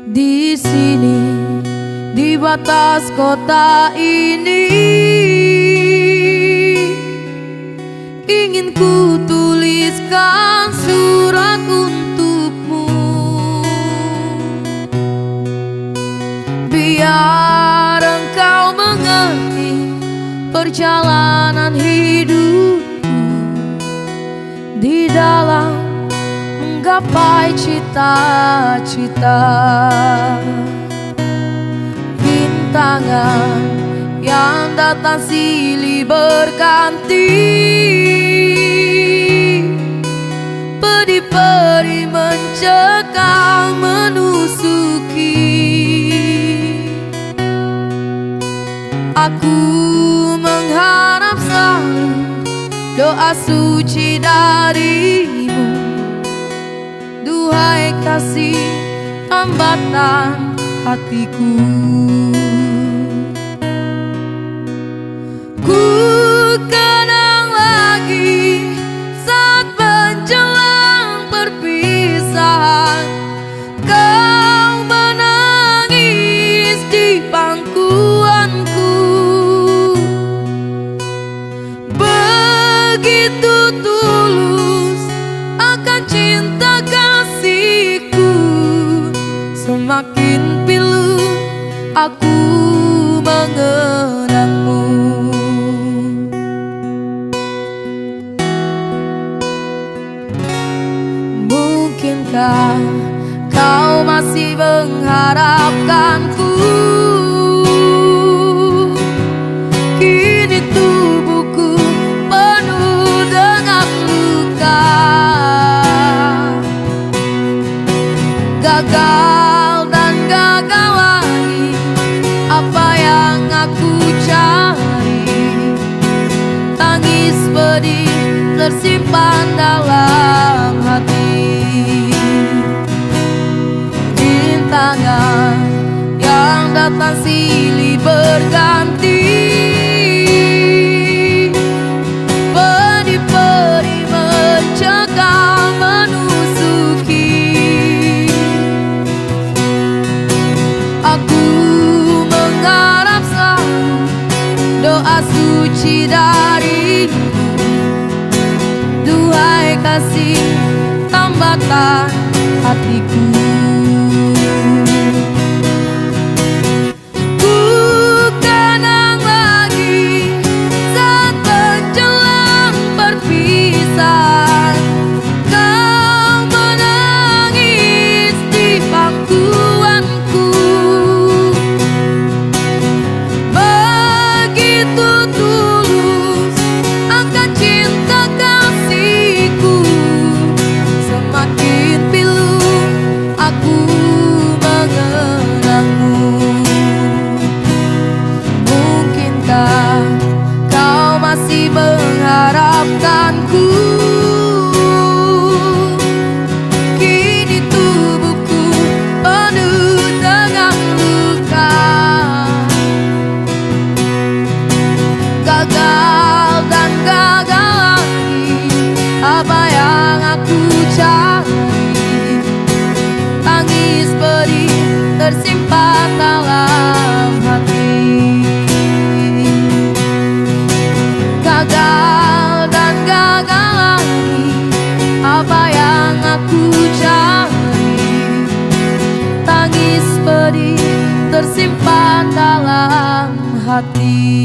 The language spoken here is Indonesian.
Di sini, di batas kota ini, ingin ku tuliskan surat untukmu, biar engkau mengerti perjalanan hidupku di dalam menggapai cita-cita. Bintangan yang datang silih berganti, peri-peri mencekam menusuki. Aku mengharap selalu doa suci darimu, duhai kasih tambatan hatiku. Ku kenang lagi saat menjelang perpisahan, kau menangis di pangkuanku. Begitu tulus akan cinta kasihku, semakin pilu aku mengenangmu. Mungkinkah kau masih mengharapkanku? Kini tubuhku penuh dengan luka, gagal dan gagal lagi apa yang aku cari. Tangis pedih tersimpan dalam hati. Bintangan yang datang silih berganti, peri-peri mencekam menusuki. Aku mengharap selalu doa suci darimu, duhai kasih tambatan hatiku. Ku kenang lagi saat menjelang perpisahan, kau menangis di pangkuanku. Begitu tulus akan cinta kasihku, semakin pilu aku mengenangmu. Mungkinkah kau masih mengharapkanku? Kini tubuhku penuh dengan luka, gagal dan gagal lagi apa yang aku cari. Tangis pedih tersimpan dalam hati. Gagal dan gagal lagi apa yang aku cari. Tangis pedih tersimpan dalam hati.